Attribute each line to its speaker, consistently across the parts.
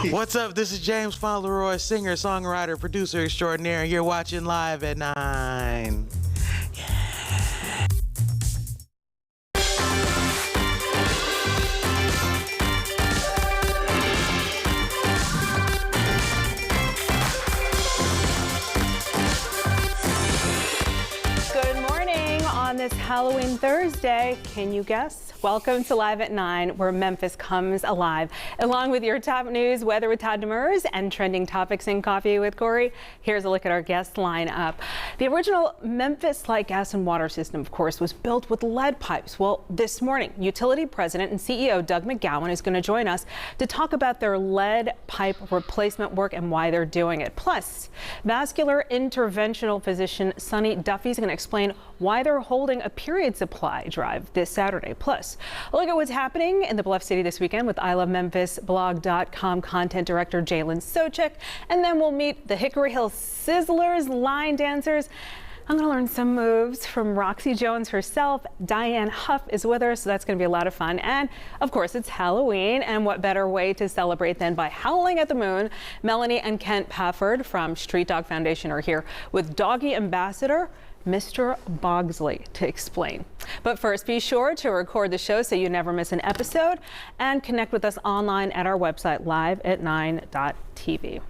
Speaker 1: What's up? This is James Fauntleroy, singer, songwriter, producer extraordinaire, and you're watching Live at 9.
Speaker 2: On this Halloween Thursday, can you guess? Welcome to Live at 9, where Memphis comes alive. Along with your top news, weather with Todd Demers, and trending topics in Coffee with Corey, here's a look at our guest lineup. The original Memphis Light Gas and Water system, of course, was built with lead pipes. Well, this morning, Utility President and CEO Doug McGowan is going to join us to talk about their lead pipe replacement work and why they're doing it. Plus, vascular interventional physician Sonny Duffy is going to explain why they're holding a period supply drive this Saturday. Plus, a look at what's happening in the Bluff City this weekend with ilovememphisblog.com content director Jalen Sochek. And then we'll meet the Hickory Hill Sizzlers line dancers. I'm going to learn some moves from Roxy Jones herself. Diane Huff is with her, so that's going to be a lot of fun. And, of course, it's Halloween, and what better way to celebrate than by howling at the moon? Melanie and Kent Pafford from Street Dog Foundation are here with Doggy Ambassador Mr. Bogsley to explain. But first, be sure to record the show so you never miss an episode and connect with us online at our website, liveat9.tv.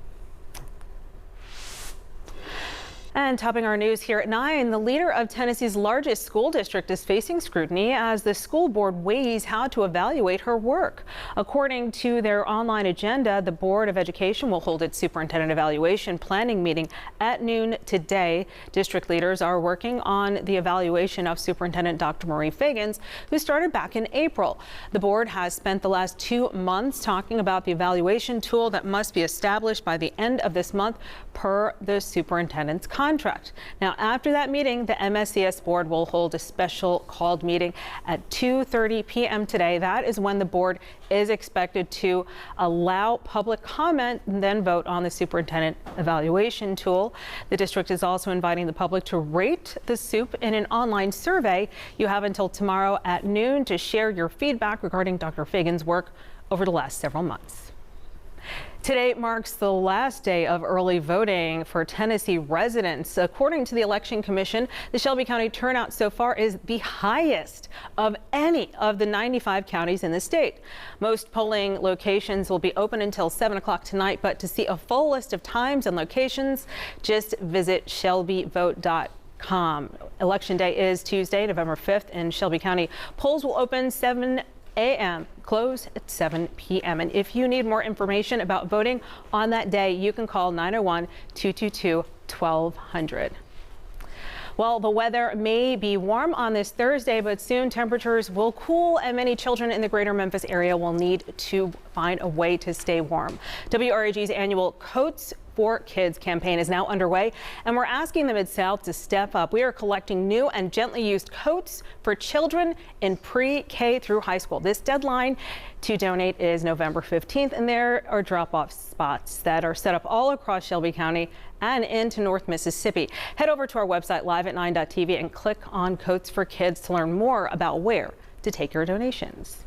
Speaker 2: And topping our news here at 9, the leader of Tennessee's largest school district is facing scrutiny as the school board weighs how to evaluate her work. According to their online agenda, the Board of Education will hold its superintendent evaluation planning meeting at noon today. District leaders are working on the evaluation of Superintendent Dr. Marie Fagans, who started back in April. The board has spent the last 2 months talking about the evaluation tool that must be established by the end of this month per the superintendent's contract. Now, after that meeting, the MSCS board will hold a special called meeting at 2:30 p.m. today. That is when the board is expected to allow public comment and then vote on the superintendent evaluation tool. The district is also inviting the public to rate the soup in an online survey. You have until tomorrow at noon to share your feedback regarding Dr. Fagans' work over the last several months. Today marks the last day of early voting for Tennessee residents. According to the Election Commission, the Shelby County turnout so far is the highest of any of the 95 counties in the state. Most polling locations will be open until 7 o'clock tonight, but to see a full list of times and locations, just visit shelbyvote.com. Election day is Tuesday, November 5th in Shelby County. Polls will open 7 a.m. close at 7 p.m. And if you need more information about voting on that day, you can call 901-222-1200. Well, the weather may be warm on this Thursday, but soon temperatures will cool and many children in the greater Memphis area will need to find a way to stay warm. WRAG's annual Coats for Kids campaign is now underway, and we're asking the Mid-South to step up. We are collecting new and gently used coats for children in pre-K through high school. This deadline to donate is November 15th, and there are drop-off spots that are set up all across Shelby County and into North Mississippi. Head over to our website, liveat9.tv, and click on Coats for Kids to learn more about where to take your donations.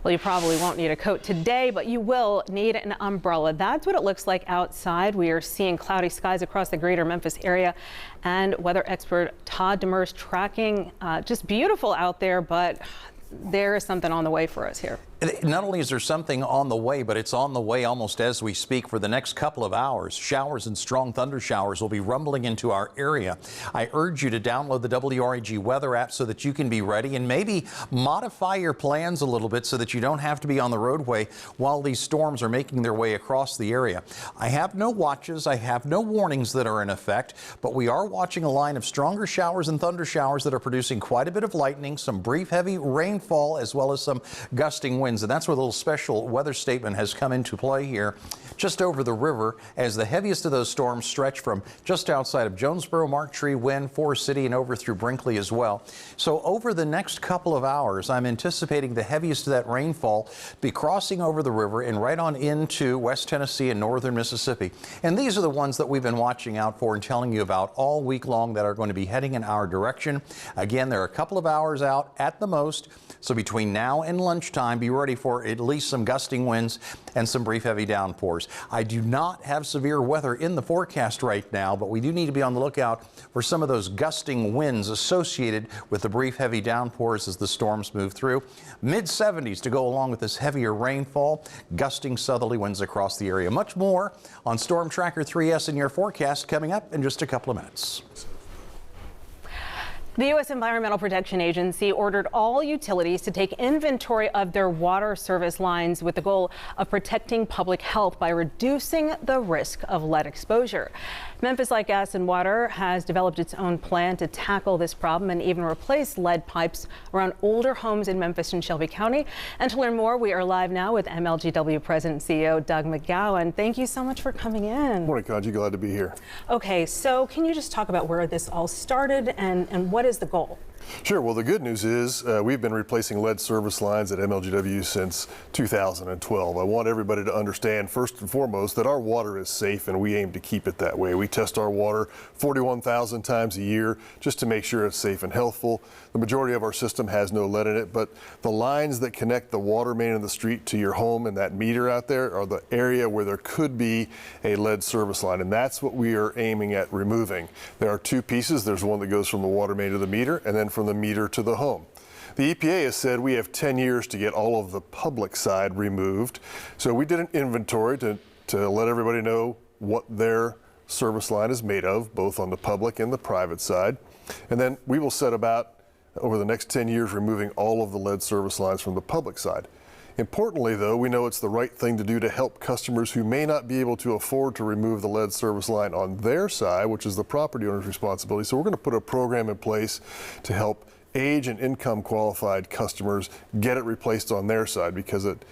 Speaker 2: Well, you probably won't need a coat today, but you will need an umbrella. That's what it looks like outside. We are seeing cloudy skies across the greater Memphis area, and weather expert Todd Demers tracking just beautiful out there, but there is something on the way for us here.
Speaker 3: Not only is there something on the way, but it's on the way almost as we speak for the next couple of hours. Showers and strong thunder showers will be rumbling into our area. I urge you to download the WRAG weather app so that you can be ready and maybe modify your plans a little bit so that you don't have to be on the roadway while these storms are making their way across the area. I have no watches, I have no warnings that are in effect, but we are watching a line of stronger showers and thunder showers that are producing quite a bit of lightning, some brief heavy rainfall, as well as some gusting winds. And that's where the little special weather statement has come into play here just over the river as the heaviest of those storms stretch from just outside of Jonesboro, Mark Tree, Wynn, Forest City, and over through Brinkley as well. So over the next couple of hours, I'm anticipating the heaviest of that rainfall be crossing over the river and right on into West Tennessee and northern Mississippi. And these are the ones that we've been watching out for and telling you about all week long that are going to be heading in our direction. Again, they're a couple of hours out at the most. So between now and lunchtime, be ready for at least some gusting winds and some brief heavy downpours. I do not have severe weather in the forecast right now, but we do need to be on the lookout for some of those gusting winds associated with the brief heavy downpours as the storms move through. Mid-70s to go along with this heavier rainfall, gusting southerly winds across the area. Much more on Storm Tracker 3S in your forecast coming up in just a couple of minutes.
Speaker 2: The U.S. Environmental Protection Agency ordered all utilities to take inventory of their water service lines with the goal of protecting public health by reducing the risk of lead exposure. Memphis Light Gas and Water has developed its own plan to tackle this problem and even replace lead pipes around older homes in Memphis and Shelby County. And to learn more, we are live now with MLGW President and CEO Doug McGowan. Thank you so much for coming in.
Speaker 4: Morning, Conji. Glad to be here.
Speaker 2: Okay, so can you just talk about where this all started and what is the goal?
Speaker 4: Sure. Well, the good news is we've been replacing lead service lines at MLGW since 2012. I want everybody to understand, first and foremost, that our water is safe and we aim to keep it that way. We test our water 41,000 times a year just to make sure it's safe and healthful. The majority of our system has no lead in it, but the lines that connect the water main in the street to your home and that meter out there are the area where there could be a lead service line, and that's what we are aiming at removing. There are two pieces. There's one that goes from the water main to the meter, and then from the meter to the home. The EPA has said we have 10 years to get all of the public side removed. So we did an inventory to let everybody know what their service line is made of, both on the public and the private side. And then we will set about, over the next 10 years, removing all of the lead service lines from the public side. Importantly, though, we know it's the right thing to do to help customers who may not be able to afford to remove the lead service line on their side, which is the property owner's responsibility. So we're going to put a program in place to help age and income qualified customers get it replaced on their side, because it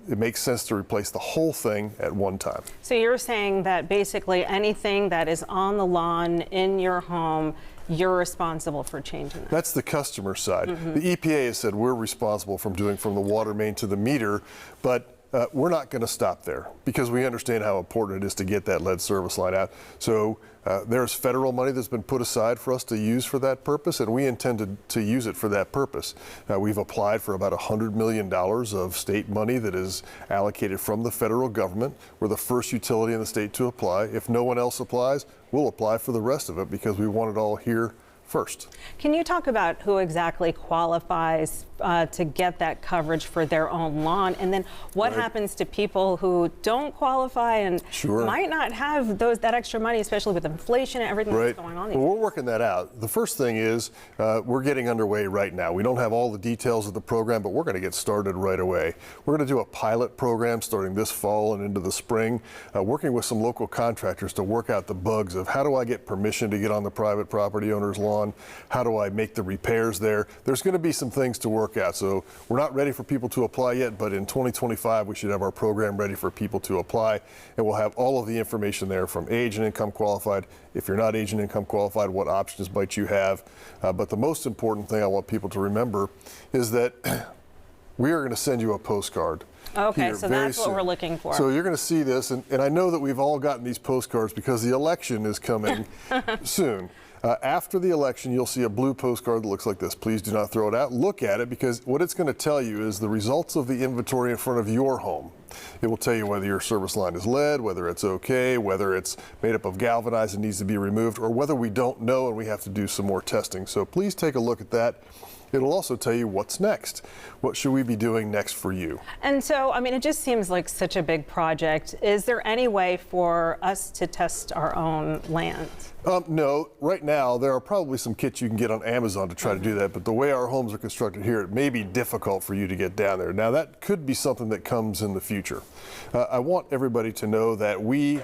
Speaker 4: makes sense to replace the whole thing at one time.
Speaker 2: So you're saying that basically anything that is on the lawn in your home, you're responsible for changing that?
Speaker 4: That's the customer side. The EPA has said we're responsible from doing from the water main to the meter, but we're not going to stop there because we understand how important it is to get that lead service line out. So there's federal money that's been put aside for us to use for that purpose, and we intend to use it for that purpose. We've applied for about $100 million of state money that is allocated from the federal government. We're the first utility in the state to apply. If no one else applies, we'll apply for the rest of it because we want it all here first.
Speaker 2: Can you talk about who exactly qualifies to get that coverage for their own lawn, and then what happens to people who don't qualify and might not have that extra money, especially with inflation and everything that's going on?
Speaker 4: Well, we're working that out. The first thing is we're getting underway right now. We don't have all the details of the program, but we're going to get started right away. We're going to do a pilot program starting this fall and into the spring, working with some local contractors to work out the bugs of how do I get permission to get on the private property owner's lawn? How do I make the repairs there? There's going to be some things to work out. So we're not ready for people to apply yet, but in 2025 we should have our program ready for people to apply, and we'll have all of the information there from age and income qualified. If you're not age and income qualified, what options might you have? But the most important thing I want people to remember is that we are going to send you a postcard.
Speaker 2: Okay, so that's what we're looking for.
Speaker 4: So you're going to see this, and I know that we've all gotten these postcards because the election is coming soon. After the election, you'll see a blue postcard that looks like this. Please do not throw it out. Look at it, because what it's going to tell you is the results of the inventory in front of your home. It will tell you whether your service line is lead, whether it's okay, whether it's made up of galvanized and needs to be removed, or whether we don't know and we have to do some more testing. So please take a look at that. It'll also tell you what's next. What should we be doing next for you?
Speaker 2: And so, I mean, it just seems like such a big project. Is there any way for us to test our own land?
Speaker 4: No. Right now, there are probably some kits you can get on Amazon to try to do that, but the way our homes are constructed here, it may be difficult for you to get down there. Now, that could be something that comes in the future. I want everybody to know that we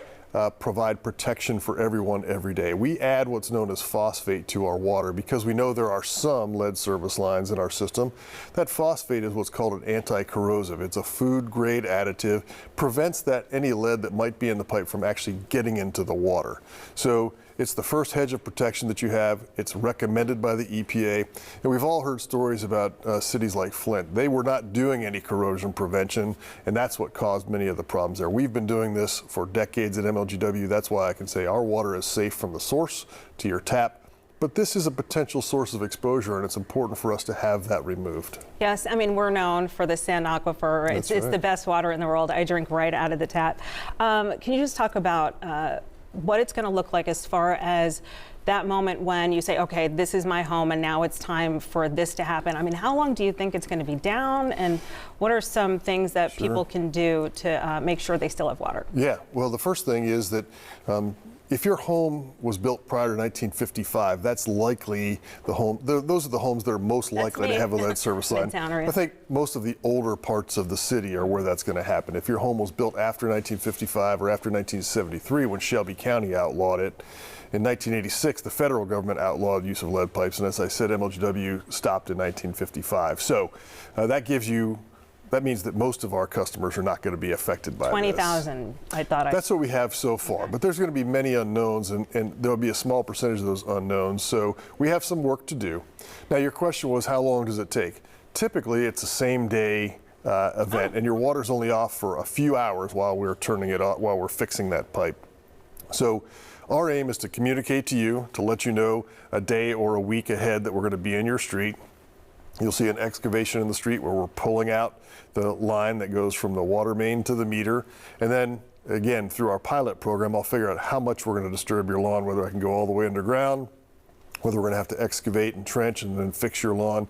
Speaker 4: provide protection for everyone every day. We add what's known as phosphate to our water because we know there are some lead service lines in our system. That phosphate is what's called an anti-corrosive. It's a food grade additive, prevents any lead that might be in the pipe from actually getting into the water. So it's the first hedge of protection that you have. It's recommended by the EPA. And we've all heard stories about cities like Flint. They were not doing any corrosion prevention, and that's what caused many of the problems there. We've been doing this for decades at MLGW. That's why I can say our water is safe from the source to your tap. but this is a potential source of exposure, and it's important for us to have that removed.
Speaker 2: Yes, I mean, we're known for the Sand Aquifer. It's the best water in the world. I drink right out of the tap. Can you just talk about what it's going to look like as far as that moment when you say, okay, this is my home and now it's time for this to happen? I mean, how long do you think it's going to be down, and what are some things that people can do to make sure they still have water?
Speaker 4: Yeah, well, the first thing is that if your home was built prior to 1955, that's likely the home. Those are the homes that are most likely to have a lead service line. I think most of the older parts of the city are where that's going to happen. If your home was built after 1955 or after 1973, when Shelby County outlawed it, in 1986, the federal government outlawed use of lead pipes, and as I said, MLGW stopped in 1955. So that means that most of our customers are not going to be affected by
Speaker 2: 20,000, I thought.
Speaker 4: That's what we have so far, but there's going to be many unknowns, and there'll be a small percentage of those unknowns, so we have some work to do. Now, your question was, how long does it take? Typically, it's a same-day event, and your water's only off for a few hours while we're turning it off, while we're fixing that pipe. So our aim is to communicate to you, to let you know a day or a week ahead that we're going to be in your street. You'll see an excavation in the street where we're pulling out the line that goes from the water main to the meter. And then, again, through our pilot program, I'll figure out how much we're going to disturb your lawn, whether I can go all the way underground, whether we're going to have to excavate and trench and then fix your lawn.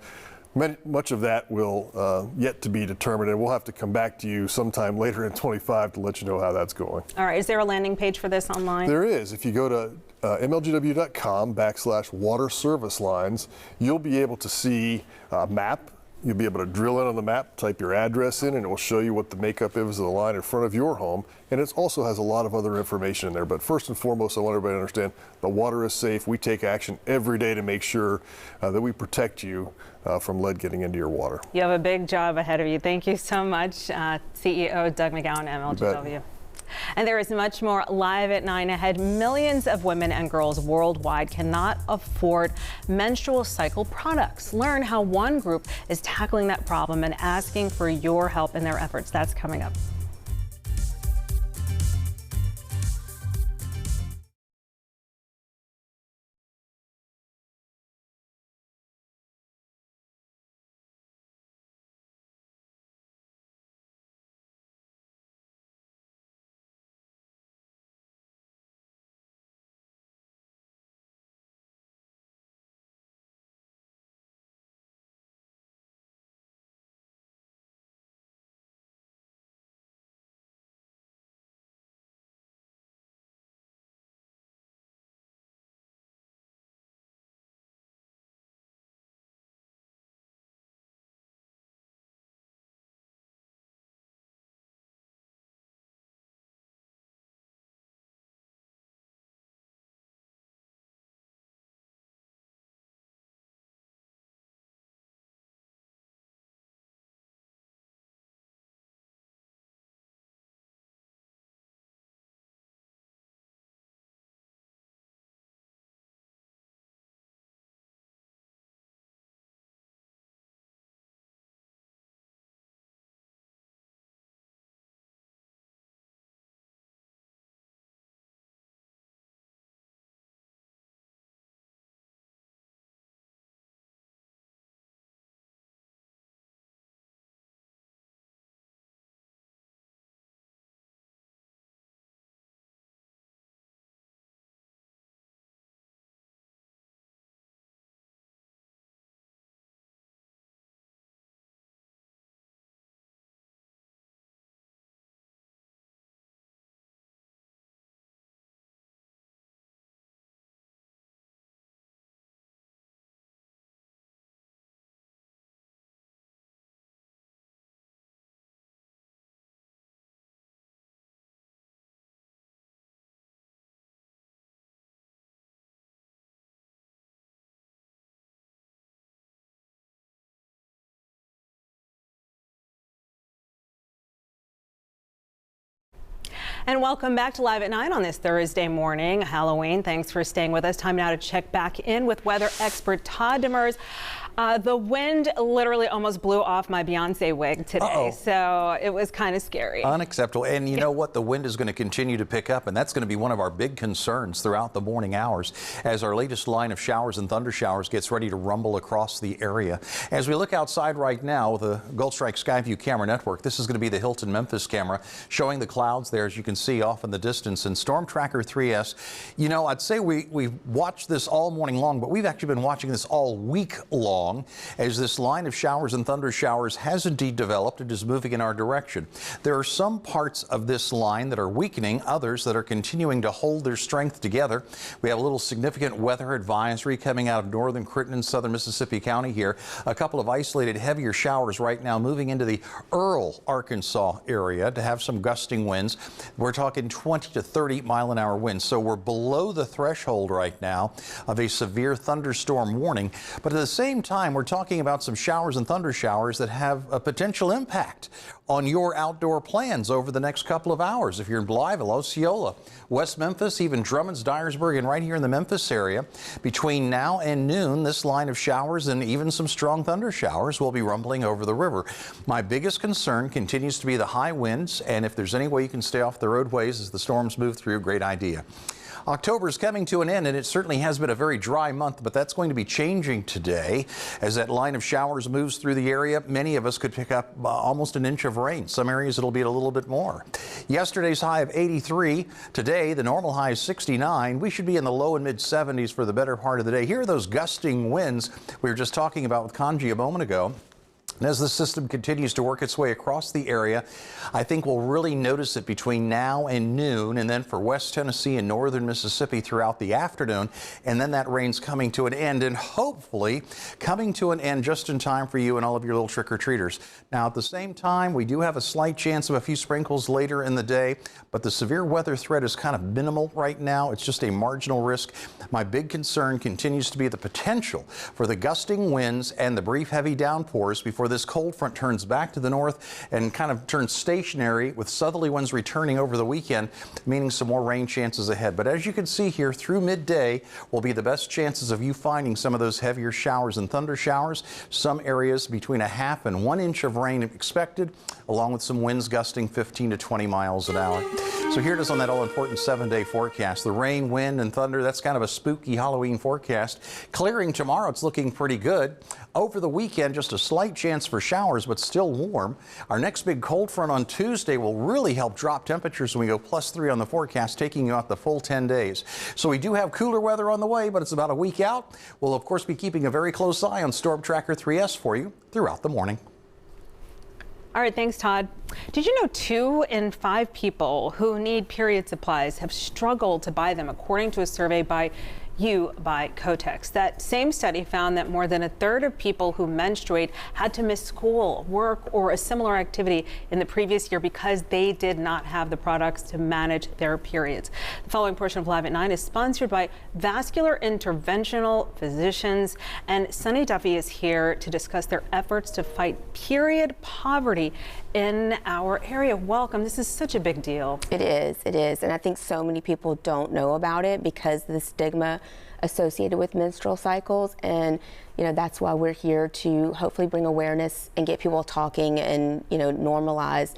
Speaker 4: Much of that will yet to be determined, and we'll have to come back to you sometime later in 25 to let you know how that's going.
Speaker 2: All right, is there a landing page for this online?
Speaker 4: There is. If you go to mlgw.com/water service lines, you'll be able to see a map. You'll be able to drill in on the map, type your address in, and it will show you what the makeup is of the line in front of your home. And it also has a lot of other information in there. But first and foremost, I want everybody to understand the water is safe. We take action every day to make sure that we protect you from lead getting into your water.
Speaker 2: You have a big job ahead of you. Thank you so much, CEO Doug McGowan, MLGW. And there is much more Live at 9 ahead. Millions of women and girls worldwide cannot afford menstrual cycle products. Learn how one group is tackling that problem and asking for your help in their efforts. That's coming up. And welcome back to Live at 9 on this Thursday morning, Halloween. Thanks for staying with us. Time now to check back in with weather expert Todd Demers. The wind literally almost blew off my Beyonce wig today,
Speaker 3: Uh-oh.
Speaker 2: so it was kind of scary.
Speaker 3: Unacceptable. And you know what? The wind is going to continue to pick up, and that's going to be one of our big concerns throughout the morning hours as our latest line of showers and thunder showers gets ready to rumble across the area. As we look outside right now with the Gold Strike Skyview camera network, this is going to be the Hilton Memphis camera showing the clouds there, as you can see off in the distance. And Storm Tracker 3S, you know, I'd say we've watched this all morning long, but we've actually been watching this all week long as this line of showers and thunder showers has indeed developed. It is moving in our direction. There are some parts of this line that are weakening, others that are continuing to hold their strength together. We have a little significant weather advisory coming out of northern Critton and southern Mississippi County here. A couple of isolated heavier showers right now moving into the Earl, Arkansas area to have some gusting winds. We're talking 20 to 30 mile-an-hour winds. So we're below the threshold right now of a severe thunderstorm warning. But at the same time, we're talking about some showers and thunder showers that have a potential impact on your outdoor plans over the next couple of hours. If you're in Blytheville, Osceola, West Memphis, even Drummonds, Dyersburg, and right here in the Memphis area, between now and noon, this line of showers and even some strong thunder showers will be rumbling over the river. My biggest concern continues to be the high winds, and if there's any way you can stay off the roadways as the storms move through, great idea. October is coming to an end, and it certainly has been a very dry month, but that's going to be changing today as that line of showers moves through the area. Many of us could pick up almost an inch of rain. Some areas it'll be a little bit more. Yesterday's high of 83. Today, the normal high is 69. We should be in the low and mid 70s for the better part of the day. Here are those gusting winds we were just talking about with Kanji a moment ago. And as the system continues to work its way across the area, I think we'll really notice it between now and noon, and then for West Tennessee and northern Mississippi throughout the afternoon. And then that rain's coming to an end, and hopefully coming to an end just in time for you and all of your little trick-or-treaters. Now, at the same time, we do have a slight chance of a few sprinkles later in the day, but the severe weather threat is kind of minimal right now. It's just a marginal risk. My big concern continues to be the potential for the gusting winds and the brief heavy downpours before this cold front turns back to the north and kind of turns stationary, with southerly winds returning over the weekend, meaning some more rain chances ahead. But as you can see here, through midday will be the best chances of you finding some of those heavier showers and thunder showers. Some areas between a half and 1 inch of rain expected, along with some winds gusting 15 to 20 miles an hour. So here it is on that all-important 7-day forecast. The rain, wind, and thunder, that's kind of a spooky Halloween forecast. Clearing tomorrow, it's looking pretty good. Over the weekend, just a slight chance for showers, but still warm. Our next big cold front on Tuesday will really help drop temperatures when we go +3 on the forecast, taking you out the full 10 days. So we do have cooler weather on the way, but it's about a week out. We'll, of course, be keeping a very close eye on Storm Tracker 3S for you throughout the morning.
Speaker 2: All right, thanks, Todd. Did you know 2 in 5 people who need period supplies have struggled to buy them, according to a survey by Kotex? That same study found that more than a third of people who menstruate had to miss school, work, or a similar activity in the previous year because they did not have the products to manage their periods. The following portion of Live at 9 is sponsored by Vascular Interventional Physicians, and Sunny Duffy is here to discuss their efforts to fight period poverty in our area. Welcome. This is such a big deal.
Speaker 5: It is. And I think so many people don't know about it because of the stigma associated with menstrual cycles. And, that's why we're here to hopefully bring awareness and get people talking and, normalize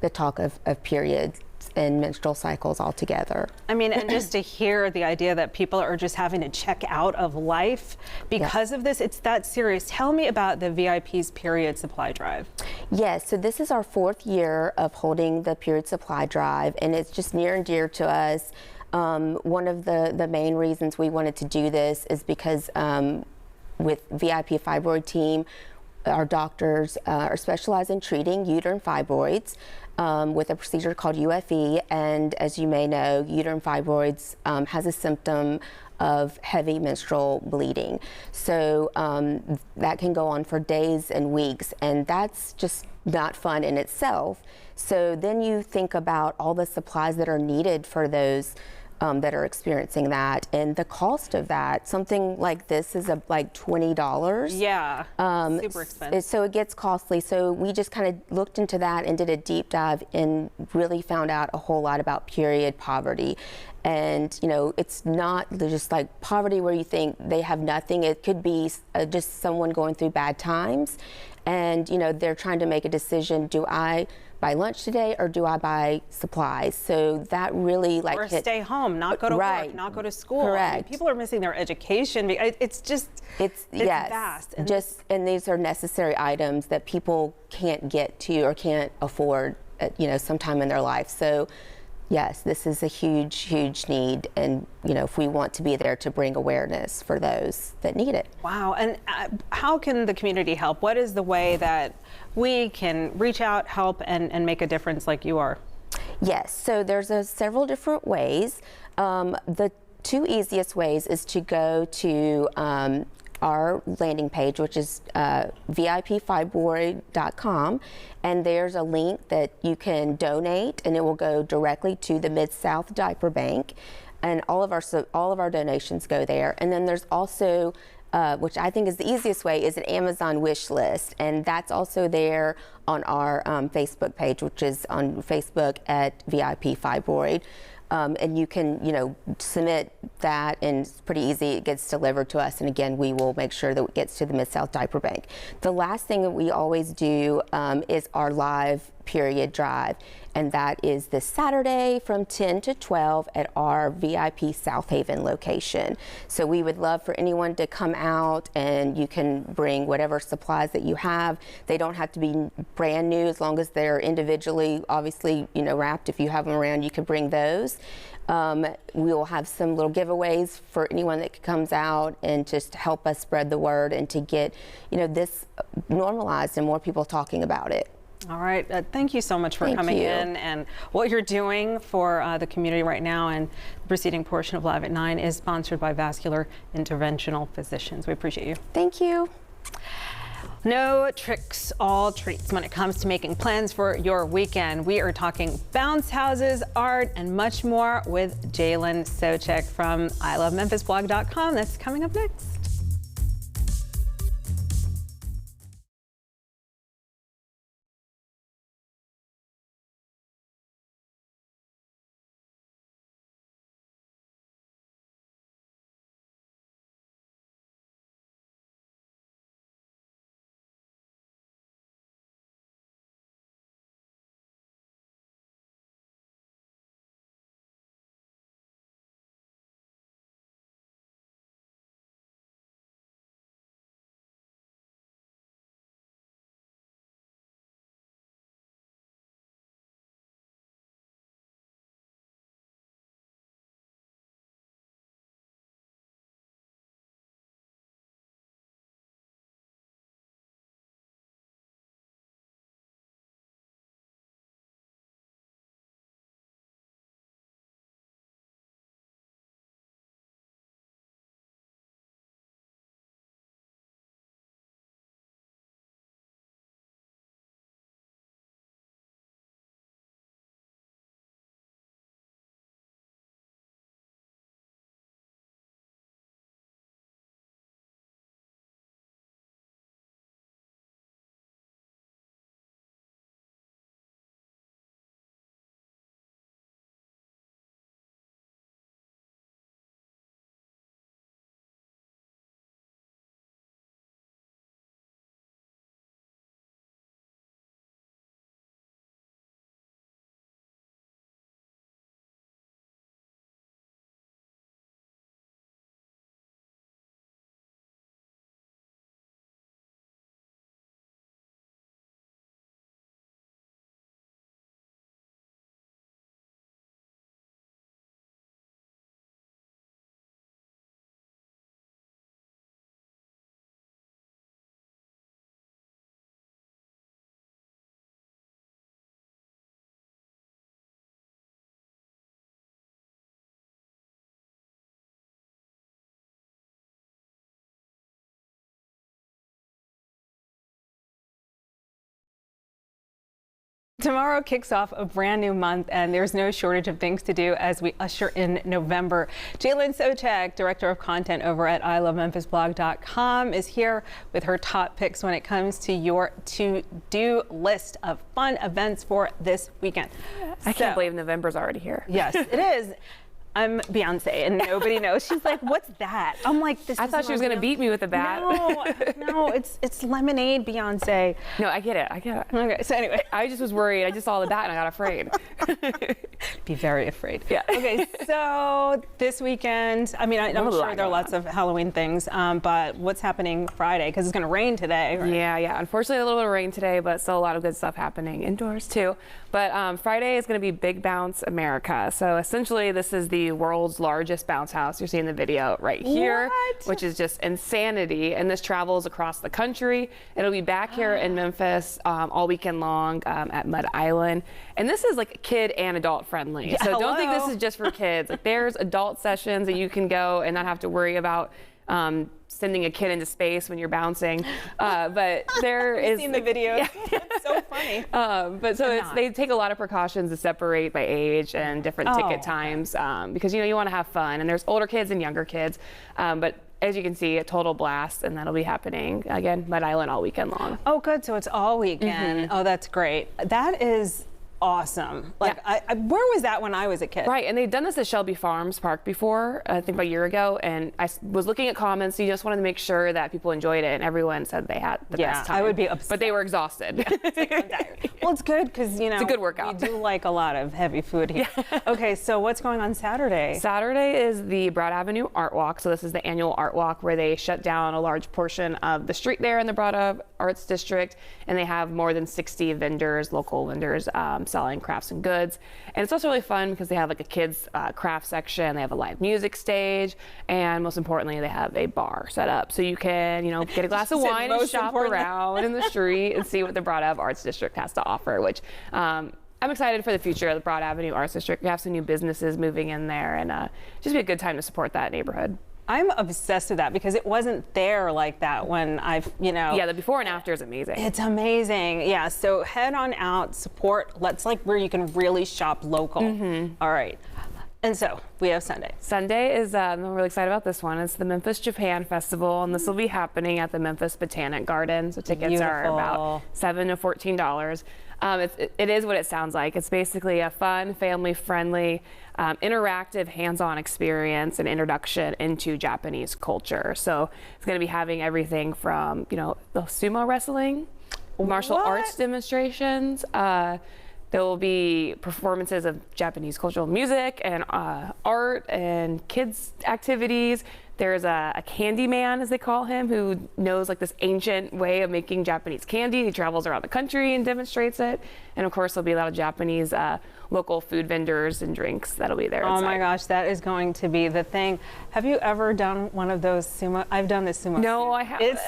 Speaker 5: the talk of periods and menstrual cycles altogether.
Speaker 2: I mean, and just to hear the idea that people are just having to check out of life because of this, it's that serious. Tell me about the VIP's period supply drive.
Speaker 5: Yes, so this is our 4th year of holding the period supply drive, and it's just near and dear to us. One of the main reasons we wanted to do this is because with VIP Fibroid Team, our doctors are specialized in treating uterine fibroids with a procedure called UFE, and as you may know, uterine fibroids has a symptom of heavy menstrual bleeding. So that can go on for days and weeks, and that's just not fun in itself. So then you think about all the supplies that are needed for those that are experiencing that, and the cost of that, something like this is like $20.
Speaker 2: Yeah, super expensive.
Speaker 5: So it gets costly. So we just kind of looked into that and did a deep dive and really found out a whole lot about period poverty. And, you know, it's not just like poverty where you think they have nothing. It could be just someone going through bad times. And, you know, they're trying to make a decision. Do I buy lunch today or do I buy supplies? So that really like
Speaker 2: or stay home, not go to work, not go to school.
Speaker 5: Correct.
Speaker 2: I mean, people are missing their education. It's
Speaker 5: yes,
Speaker 2: vast.
Speaker 5: And these are necessary items that people can't get to or can't afford at, you know, sometime in their life. So yes, this is a huge need, and you know, if we want to be there to bring awareness for those that need it.
Speaker 2: Wow. And how can the community help? What is the way that we can reach out, help, and make a difference like you are?
Speaker 5: Yes, so there's several different ways. The two easiest ways is to go to our landing page, which is VIPfibroid.com, and there's a link that you can donate, and it will go directly to the Mid-South Diaper Bank, and all of our donations go there. And then there's also which I think is the easiest way, is an Amazon wish list, and that's also there on our Facebook page, which is on Facebook at VIP Fibroid. And you can, you know, submit that, and it's pretty easy. It gets delivered to us, and again, we will make sure that it gets to the Mid-South Diaper Bank. The last thing that we always do is our live period drive, and that is this Saturday from 10 to 12 at our VIP South Haven location. So we would love for anyone to come out, and you can bring whatever supplies that you have. They don't have to be brand new, as long as they're individually, obviously, you know, wrapped. If you have them around, you can bring those. We will have some little giveaways for anyone that comes out, and just help us spread the word and to get, you know, this normalized and more people talking about it.
Speaker 2: All right. Thank you so much for coming in, and what you're doing for the community right now. And the preceding portion of Live at 9 is sponsored by Vascular Interventional Physicians. We appreciate you.
Speaker 5: Thank you.
Speaker 2: No tricks, all treats when it comes to making plans for your weekend. We are talking bounce houses, art, and much more with Jalen Socek from ilovememphisblog.com. That's coming up next. Tomorrow kicks off a brand new month, and there's no shortage of things to do as we usher in November. Jalen Socek, Director of Content over at ilovememphisblog.com, is here with her top picks when it comes to your to-do list of fun events for this weekend.
Speaker 6: I can't believe November's already here.
Speaker 2: Yes, it is. I'm Beyonce, and nobody knows. She's like, "What's that?" I'm like, "This."
Speaker 6: I thought she was going to beat me with a bat.
Speaker 2: No, it's lemonade, Beyonce.
Speaker 6: No, I get it. I get it.
Speaker 2: Okay, so anyway,
Speaker 6: I just was worried. I just saw the bat and I got afraid.
Speaker 2: be very afraid.
Speaker 6: Yeah.
Speaker 2: Okay, so this weekend, I mean, I'm sure there are lots of Halloween things, but what's happening Friday? Because it's going to rain today. Right?
Speaker 6: Yeah. Unfortunately, a little bit of rain today, but still a lot of good stuff happening indoors too. But Friday is going to be Big Bounce America. So essentially, this is the world's largest bounce house. You're seeing the video right here, which is just insanity. And this travels across the country. It'll be back here in Memphis all weekend long at Mud Island. And this is like kid and adult friendly.
Speaker 2: Yeah,
Speaker 6: so don't think this is just for kids. Like, there's adult sessions that you can go and not have to worry about sending a kid into space when you're bouncing. But there is.
Speaker 2: Seen the video. Yeah. It's so funny.
Speaker 6: But so they take a lot of precautions to separate by age and different ticket times because you want to have fun. And there's older kids and younger kids. But as you can see, a total blast, and that'll be happening again, Mud Island all weekend long.
Speaker 2: Oh, good. So it's all weekend. Oh, that's great. That is awesome. Like,
Speaker 6: Yeah.
Speaker 2: where was that when I was a kid?
Speaker 6: Right, and they've done this at Shelby Farms Park before, I think about a year ago, and I was looking at comments, so you just wanted to make sure that people enjoyed it, and everyone said they had the best time.
Speaker 2: I would be upset.
Speaker 6: But they were exhausted.
Speaker 2: Well, it's good because,
Speaker 6: It's a good workout.
Speaker 2: We do like a lot of heavy food here. Okay, so what's going on Saturday?
Speaker 6: Saturday is the Broad Avenue Art Walk. So this is the annual art walk where they shut down a large portion of the street there in the Broad Ave Arts District, and they have more than 60 vendors, local vendors, selling crafts and goods. And it's also really fun because they have like a kids craft section, they have a live music stage, and most importantly, they have a bar set up. So you can, get a glass of wine and shop around in the street and see what the Broad Ave Arts District has to offer, which I'm excited for the future of the Broad Avenue Arts District. We have some new businesses moving in there, and just be a good time to support that neighborhood.
Speaker 2: I'm obsessed with that because it wasn't there like that when
Speaker 6: Yeah, the before and after is amazing.
Speaker 2: It's amazing. Yeah, so head on out, support. Let's where you can really shop local. All right. And so we have Sunday.
Speaker 6: Sunday is, I'm really excited about this one. It's the Memphis Japan Festival, and this will be happening at the Memphis Botanic Garden. So tickets are about $7 to $14. It is what it sounds like. It's basically a fun, family-friendly, interactive, hands-on experience and introduction into Japanese culture. So it's going to be having everything from, the sumo wrestling, martial arts demonstrations. There will be performances of Japanese cultural music and art and kids activities. There's a candy man, as they call him, who knows this ancient way of making Japanese candy. He travels around the country and demonstrates it. And of course, there'll be a lot of Japanese local food vendors and drinks that'll be there.
Speaker 2: Oh my gosh, that is going to be the thing. Have you ever done one of those sumo? I've done this sumo.
Speaker 6: No, I haven't.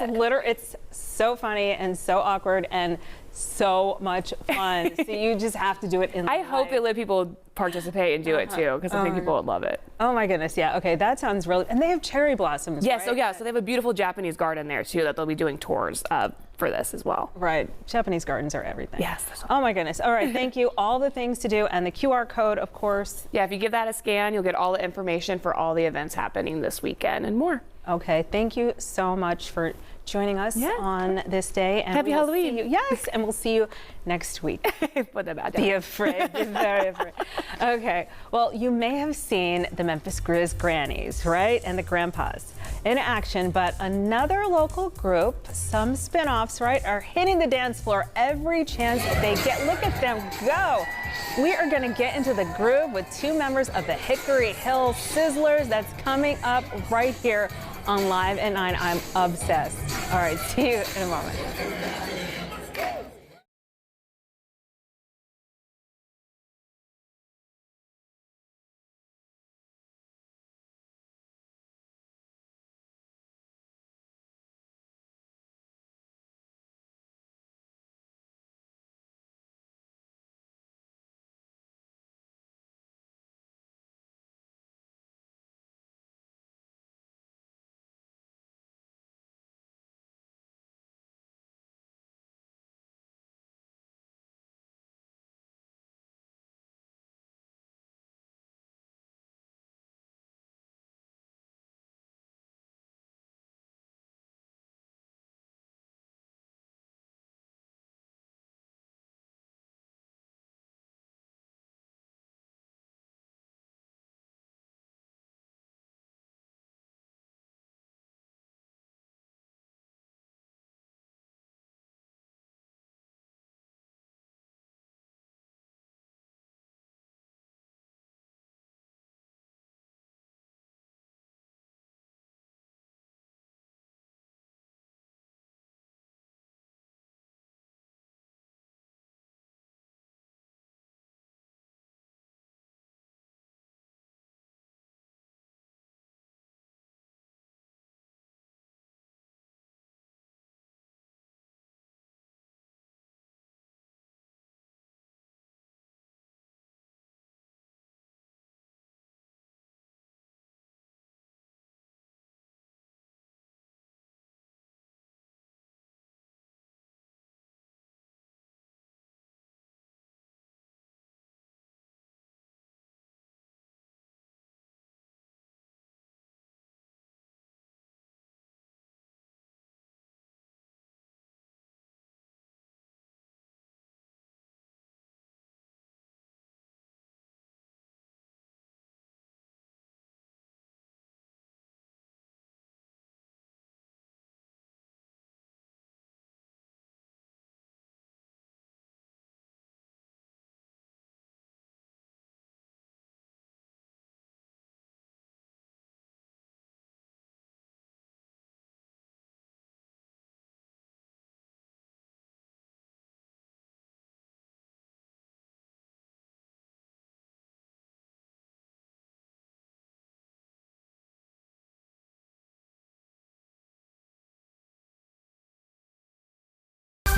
Speaker 2: It's so funny and so awkward and so much fun. So you just have to do it in
Speaker 6: I hope they let people participate and do it too, because I think people would love it.
Speaker 2: Oh my goodness, yeah. Okay, that sounds really. And they have cherry blossoms.
Speaker 6: Yes,
Speaker 2: right?
Speaker 6: so they have a beautiful Japanese garden there too that they'll be doing tours for this as well.
Speaker 2: Right, Japanese gardens are everything.
Speaker 6: Yes.
Speaker 2: Oh my goodness. All right, thank you. All the things to do and the QR code, of course.
Speaker 6: Yeah, if you give that a scan, you'll get all the information for all the events happening this weekend and more.
Speaker 2: Okay, thank you so much for joining us on this day. And
Speaker 6: Happy Halloween.
Speaker 2: Yes, and we'll see you next week. Be afraid. Be very afraid. Okay, well, you may have seen the Memphis Grizz Grannies, right? And the Grandpas in action, but another local group, some spinoffs, right, are hitting the dance floor every chance they get. Look at them go. We are going to get into the groove with two members of the Hickory Hill Sizzlers. That's coming up right here on Live at 9. I'm obsessed. All right, see you in a moment.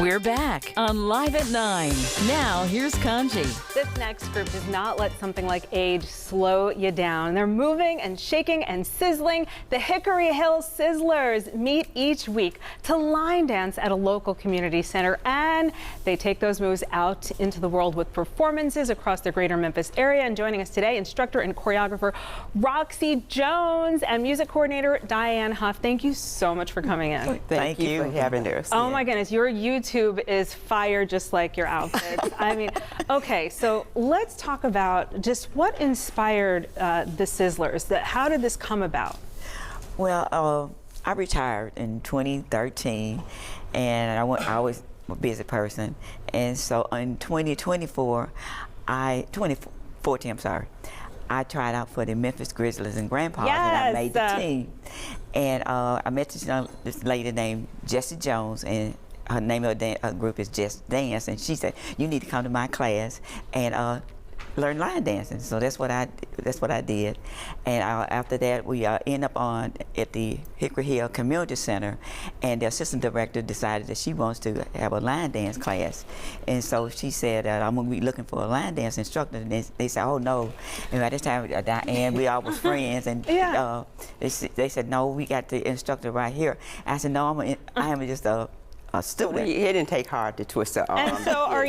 Speaker 7: We're back on Live at 9. Now, here's Kanji.
Speaker 2: This next group does not let something like age slow you down. They're moving and shaking and sizzling. The Hickory Hill Sizzlers meet each week to line dance at a local community center, and they take those moves out into the world with performances across the greater Memphis area. And joining us today, instructor and choreographer Roxy Jones and music coordinator Diane Huff. Thank you so much for coming in.
Speaker 8: Thank you for having us.
Speaker 2: Oh my goodness, your YouTube is fire just like your outfits. I mean, okay, so let's talk about just what inspired the Sizzlers. How did this come about?
Speaker 8: Well, I retired in 2013, and I was a busy person, and so in 2014, I tried out for the Memphis Grizzlies and Grandpas, and I made the team. And I met this lady named Jessie Jones, and her name of the group is Just Dance, and she said, "You need to come to my class and learn line dancing." So that's what I did. And after that, we end up at the Hickory Hill Community Center, and the assistant director decided that she wants to have a line dance class. And so she said, "I'm going to be looking for a line dance instructor." And they said, "Oh no!" And by this time, Diane, we all was friends, and they said, "No, we got the instructor right here." I said, "No, I am just a student."
Speaker 9: It didn't take hard to twist her arm.
Speaker 2: And so were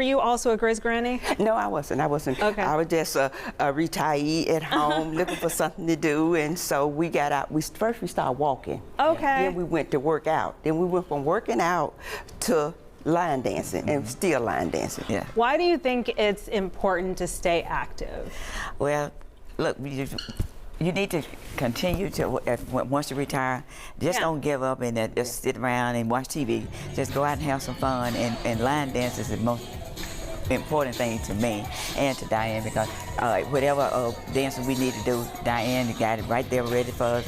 Speaker 2: you also a Grizz Granny?
Speaker 9: No, I wasn't.
Speaker 2: Okay.
Speaker 9: I was just a retiree at home looking for something to do, and so we got out. First we started walking.
Speaker 2: Okay.
Speaker 9: Then we went to work out. Then we went from working out to line dancing, and still line dancing.
Speaker 8: Yeah.
Speaker 2: Why do you think it's important to stay active?
Speaker 8: Well, look, you need to continue to, once you retire, just don't give up and just sit around and watch TV. Just go out and have some fun, and line dance is the most important thing to me and to Diane, because whatever dancing we need to do, Diane got it right there ready for us,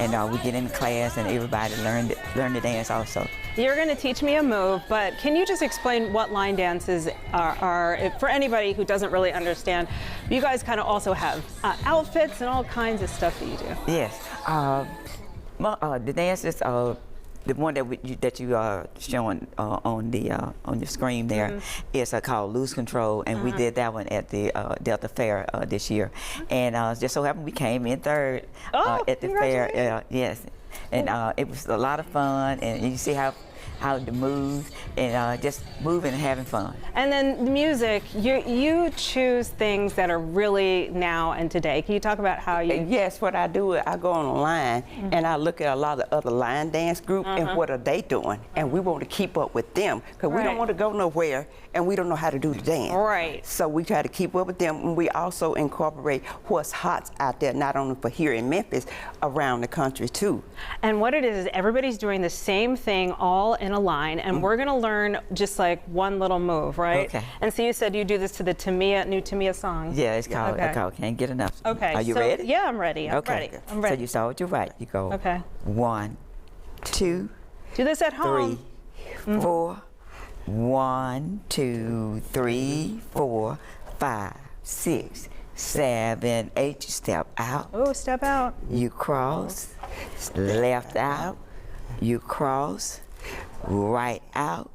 Speaker 8: and we get in the class and everybody learn to dance also.
Speaker 2: You're going to teach me a move, but can you just explain what line dances are for anybody who doesn't really understand? You guys kind of also have outfits and all kinds of stuff that you do.
Speaker 8: Yes. The dance is the one that you are showing on your screen there is called Lose Control, and we did that one at the Delta Fair this year, and just so happened we came in third at the fair. Yes, and it was a lot of fun, and you see how to move and just moving and having fun.
Speaker 2: And then the music, you choose things that are really now and today. Can you talk about how you?
Speaker 9: Yes, what I do is I go online and I look at a lot of other line dance groups and what are they doing, and we want to keep up with them, because we don't want to go nowhere and we don't know how to do the dance.
Speaker 2: Right.
Speaker 9: So we try to keep up with them, and we also incorporate what's hot out there, not only for here in Memphis, around the country too.
Speaker 2: And what it is everybody's doing the same thing all in a line, and we're going to learn just like one little move, right?
Speaker 8: Okay.
Speaker 2: And so you said you do this to the new Tamia song.
Speaker 8: Yeah, it's called Can't Get Enough.
Speaker 2: Okay.
Speaker 8: Are you
Speaker 2: so,
Speaker 8: ready?
Speaker 2: Yeah, I'm ready. I'm ready.
Speaker 8: So you start with your right. You go 1, 2,
Speaker 2: do this at home.
Speaker 8: 3, 4. 1, 2, 3, 4, 5, 6, 7, 8. You step out.
Speaker 2: Oh, step out.
Speaker 8: You cross. Left out. You cross. Right out.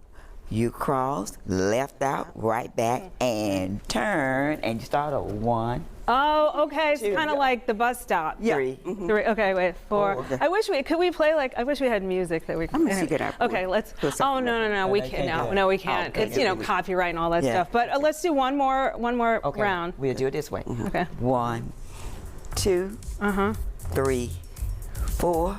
Speaker 8: You cross, left out, right back, and turn, and you start at 1.
Speaker 2: Oh, okay. It's kind of like the bus stop.
Speaker 8: 3.
Speaker 2: 3. Okay, wait. 4.
Speaker 8: Okay.
Speaker 2: I wish we play like. I wish we had music that we could.
Speaker 9: I'm gonna see that.
Speaker 2: Okay, let's. Oh no, we can't. No, we can't. It's copyright and all that stuff. But let's do one more round.
Speaker 8: We'll do it this way.
Speaker 2: Okay.
Speaker 8: 1, 2, 3, 4.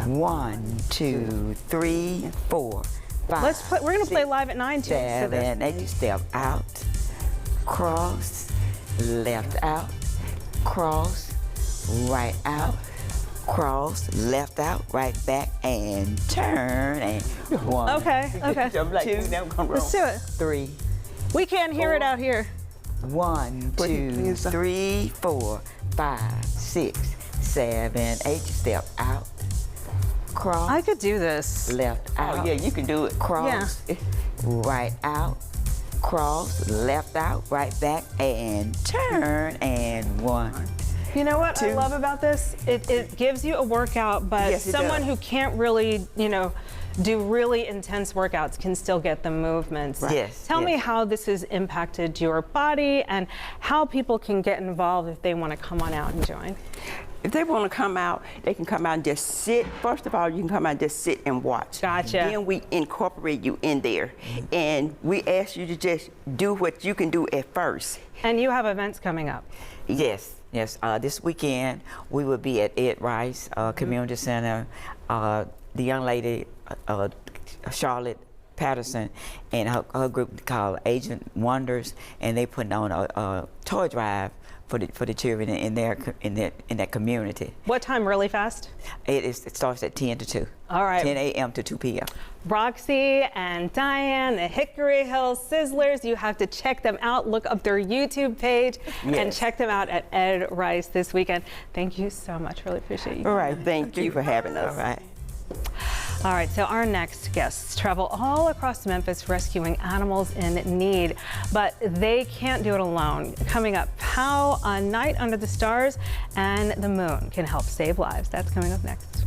Speaker 8: 1, 2, 3, 4, 5.
Speaker 2: Let's play. We're gonna play live at 9 too.
Speaker 8: 7, 8. You step out, cross, left out, cross, right out, cross, left out, right back, and turn, and 1.
Speaker 2: Okay.
Speaker 8: 2.
Speaker 2: Let's do it.
Speaker 8: 3.
Speaker 2: We can't hear it out here.
Speaker 8: 1, 2, 3, 4, 5, 6, 7, 8. You step out. Cross.
Speaker 2: I could do this.
Speaker 8: Left out.
Speaker 9: Oh yeah, you can do it.
Speaker 8: Cross. Right out. Cross. Left out. Right back. And turn. And 1.
Speaker 2: You know what
Speaker 8: 2.
Speaker 2: I love about this? It gives you a workout, but
Speaker 9: Yes, it
Speaker 2: someone
Speaker 9: does.
Speaker 2: who can't really, do really intense workouts can still get the movements.
Speaker 8: Yes.
Speaker 2: Tell me how this has impacted your body and how people can get involved if they want to come on out and join.
Speaker 9: If they want to come out, they can come out and just sit. First of all, you can come out and just sit and watch.
Speaker 2: Gotcha.
Speaker 9: Then we incorporate you in there. And we ask you to just do what you can do at first.
Speaker 2: And you have events coming up.
Speaker 8: Yes. Yes, this weekend we will be at Ed Rice Community Center. The young lady, Charlotte Patterson, and her group called Agent Wonders, and they putting on a toy drive for the children in that community.
Speaker 2: What time, really fast?
Speaker 8: It starts at 10 to 2.
Speaker 2: All right.
Speaker 8: 10 a.m. to 2 p.m.
Speaker 2: Roxy and Diane, the Hickory Hill Sizzlers, you have to check them out. Look up their YouTube page and check them out at Ed Rice this weekend. Thank you so much. Really appreciate you.
Speaker 9: All right. Thank you for having us.
Speaker 8: All right.
Speaker 2: All right, so our next guests travel all across Memphis rescuing animals in need, but they can't do it alone. Coming up, how a night under the stars and the moon can help save lives. That's coming up next.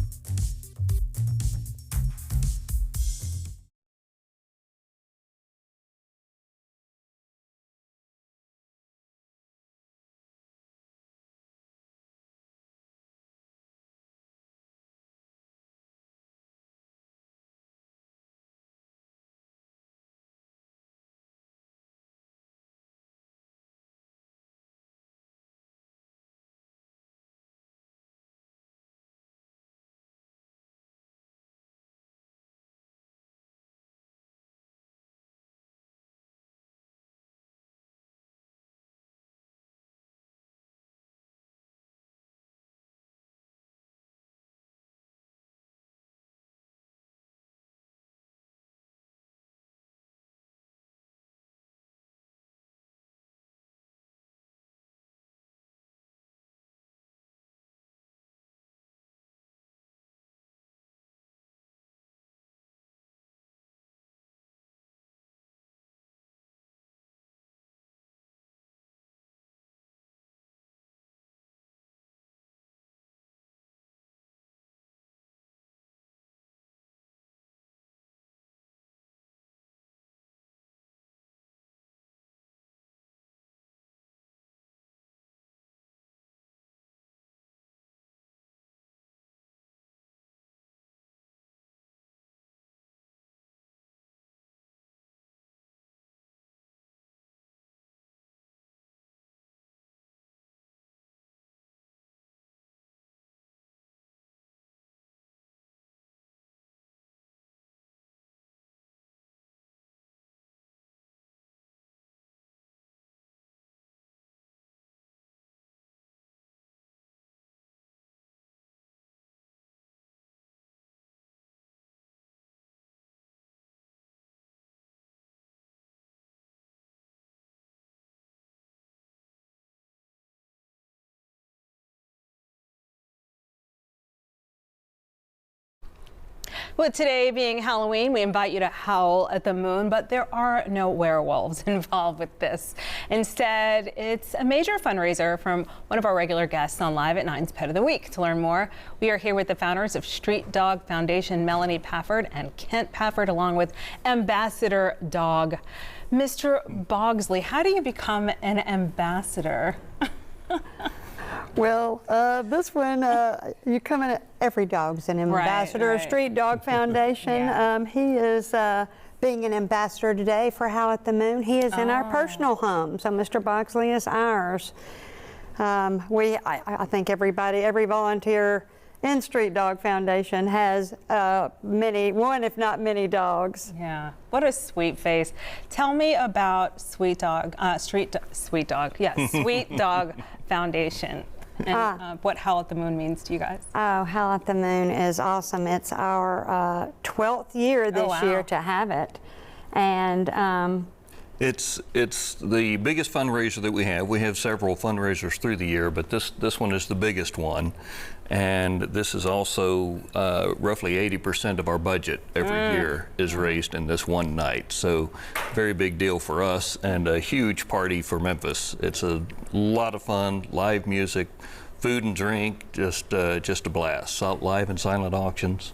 Speaker 2: With today being Halloween, we invite you to howl at the moon, but there are no werewolves involved with this. Instead, it's a major fundraiser from one of our regular guests on Live at 9's Pet of the Week. To learn more, we are here with the founders of Street Dog Foundation, Melanie Pafford and Kent Pafford, along with Ambassador Dog. Mr. Bogsley, how do you become an ambassador?
Speaker 10: Well, this one, you come in, every dog's an ambassador of Street Dog Foundation. He is being an ambassador today for Howl at the Moon. He is in our personal home, so Mr. Bogsley is ours. I think every volunteer in Street Dog Foundation has one if not many dogs.
Speaker 2: Yeah, what a sweet face. Tell me about Sweet Dog Foundation and what Howl at the Moon means to you guys.
Speaker 10: Oh, Howl at the Moon is awesome. It's our 12th year this year to have it. And
Speaker 11: it's the biggest fundraiser that we have. We have several fundraisers through the year, but this one is the biggest one. And this is also roughly 80% of our budget every year is raised in this one night. So very big deal for us and a huge party for Memphis. It's a lot of fun, live music, food and drink, just a blast. Live and silent auctions.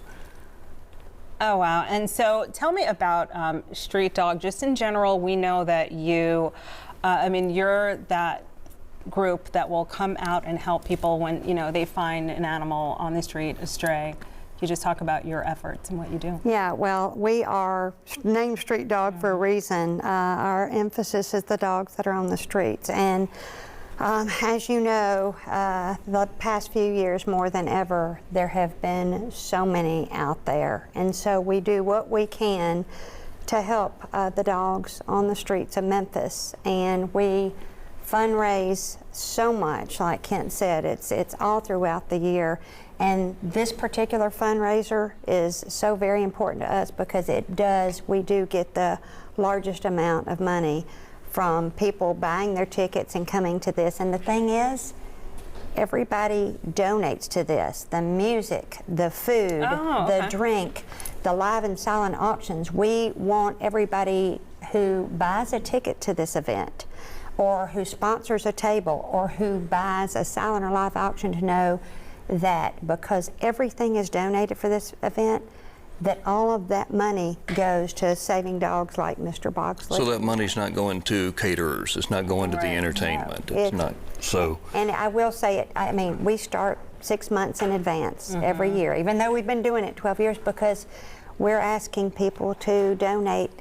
Speaker 2: Oh, wow. And so tell me about Street Dog. Just in general, we know that you, you're that group that will come out and help people when, they find an animal on the street, a stray. You just talk about your efforts and what you do.
Speaker 10: Yeah, well, we are named Street Dog for a reason. Our emphasis is the dogs that are on the streets. And as you know, the past few years more than ever, there have been so many out there. And so we do what we can to help the dogs on the streets of Memphis. And we fundraise so much, like Kent said, it's all throughout the year. And this particular fundraiser is so very important to us because we do get the largest amount of money from people buying their tickets and coming to this. And the thing is, everybody donates to this. The music, the food, the drink, the live and silent auctions. We want everybody who buys a ticket to this event or who sponsors a table or who buys a silent or live auction to know that because everything is donated for this event, that all of that money goes to saving dogs like Mr. Boxley.
Speaker 11: So that money's not going to caterers, it's not going to the entertainment, it's not, so.
Speaker 10: And I will say it, we start 6 months in advance every year, even though we've been doing it 12 years, because we're asking people to donate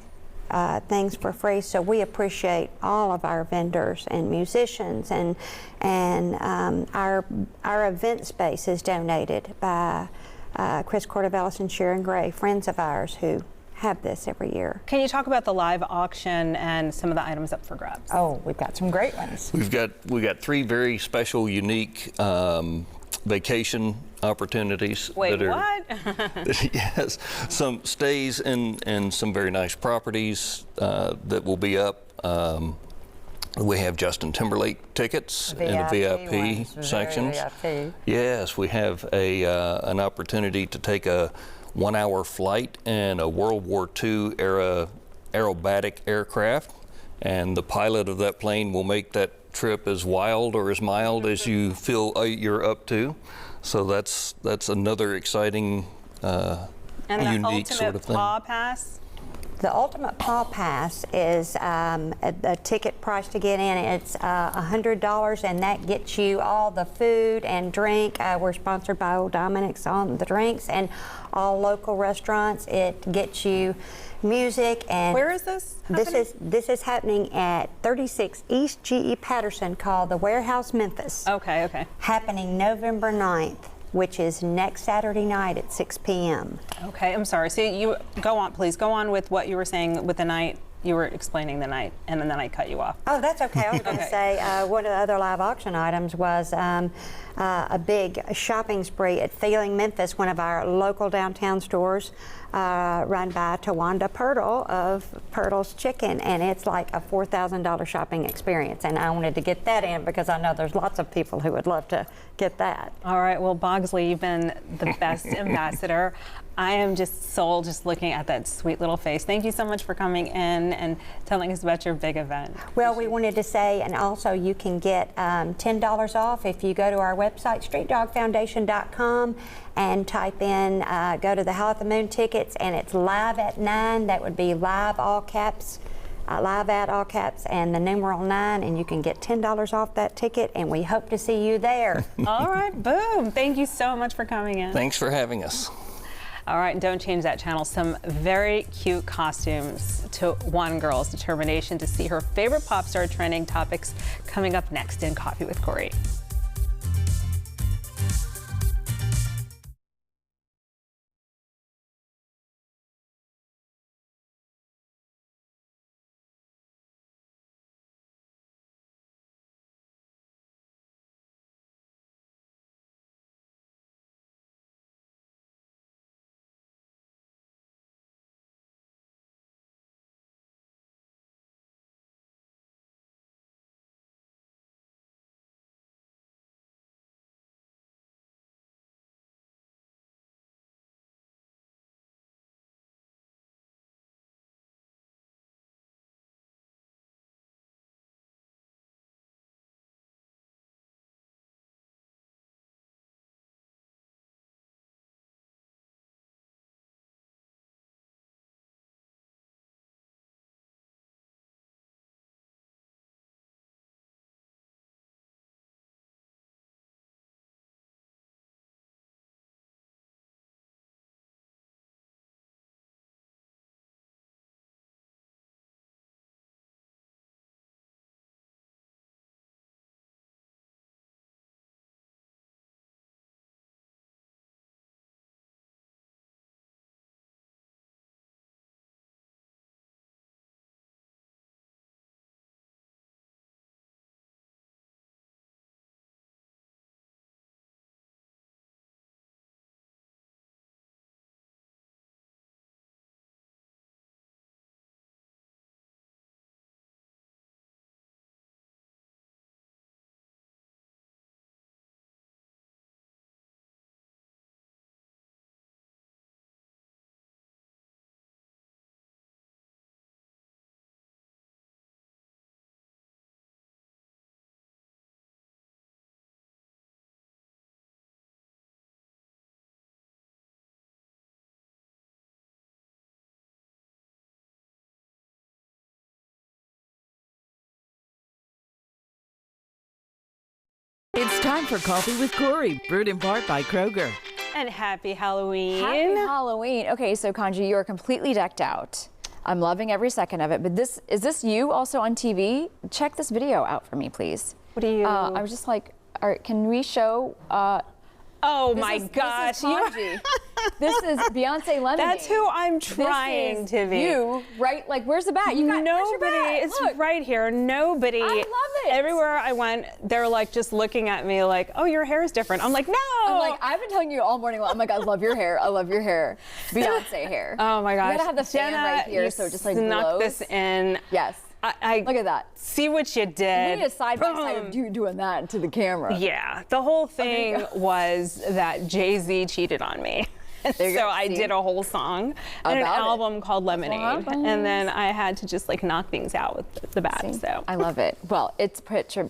Speaker 10: things for free. So we appreciate all of our vendors and musicians, and our event space is donated by Chris Cordevellis and Sharon Gray, friends of ours who have this every year.
Speaker 2: Can you talk about the live auction and some of the items up for grabs?
Speaker 12: Oh, we've got some great ones.
Speaker 11: We got 3 very special, unique vacation opportunities.
Speaker 2: Wait,
Speaker 11: that are,
Speaker 2: what?
Speaker 11: Yes, some stays in some very nice properties that will be up. We have Justin Timberlake tickets in the VIP sections.
Speaker 12: VIP.
Speaker 11: Yes, we have an opportunity to take a 1-hour flight in a World War II era aerobatic aircraft, and the pilot of that plane will make that trip as wild or as mild as you feel you're up to. So that's another exciting, unique sort of thing.
Speaker 2: And the Ultimate Paw Pass?
Speaker 10: The Ultimate Paw Pass is a ticket price to get in. It's $100, and that gets you all the food and drink. We're sponsored by Old Dominic's on the drinks and all local restaurants. It gets you music. And
Speaker 2: where is this happening?
Speaker 10: This is happening at 36 East G.E. Patterson, called the Warehouse Memphis.
Speaker 2: Okay.
Speaker 10: Happening November 9th, which is next Saturday night at 6 p.m.
Speaker 2: Okay, I'm sorry. So you go on, please go on with what you were saying with the night. You were explaining the night, and then I cut you off.
Speaker 10: Oh, that's okay. I was going to say one of the other live auction items was a big shopping spree at Feeling Memphis, one of our local downtown stores, run by Tawanda Pirtle of Pirtle's Chicken, and it's like a $4,000 shopping experience. And I wanted to get that in because I know there's lots of people who would love to get that.
Speaker 2: All right. Well, Bogsley, you've been the best ambassador. I am just sold just looking at that sweet little face. Thank you so much for coming in and telling us about your big event.
Speaker 10: Well, we wanted to say, and also you can get $10 off if you go to our website, streetdogfoundation.com, and type in, go to the Howl at the Moon tickets, and it's live at 9. That would be live, all caps. Live at all caps and the numeral 9, and you can get $10 off that ticket, and we hope to see you there.
Speaker 2: All right, boom. Thank you so much for coming in.
Speaker 11: Thanks for having us.
Speaker 2: All right, and don't change that channel. Some very cute costumes to one girl's determination to see her favorite pop star trending topics coming up next in Coffee with Corey.
Speaker 7: It's time for Coffee with Corey, brewed in part by Kroger.
Speaker 2: And happy Halloween.
Speaker 12: Happy Halloween. Okay, so Kanji, you are completely decked out. I'm loving every second of it, but is this you also on TV? Check this video out for me, please.
Speaker 2: What do you?
Speaker 12: I was just like, can we show?
Speaker 2: Oh my gosh!
Speaker 12: This is Kanji. This is Beyonce Lemony.
Speaker 2: That's who I'm trying to be.
Speaker 12: You, right? Like, where's the bat? You got
Speaker 2: nobody. It's right here. Nobody.
Speaker 12: I love it.
Speaker 2: Everywhere I went, they're like just looking at me like, "Oh, your hair is different." I'm like, "No."
Speaker 12: I'm like, I've been telling you all morning long. I'm like, I love your hair. I love your hair. Beyonce hair.
Speaker 2: Oh my gosh.
Speaker 12: You gotta have the fan right here, so it just like
Speaker 2: snuck
Speaker 12: glows.
Speaker 2: this in.
Speaker 12: Yes.
Speaker 2: I
Speaker 12: look at that.
Speaker 2: See what you did.
Speaker 12: We need a side by side of you doing that to the camera.
Speaker 2: Yeah. The whole thing was that Jay-Z cheated on me. So I did a whole song and an album called Lemonade, and then I had to just like knock things out with the bat. So
Speaker 12: I love it. Well, it's picture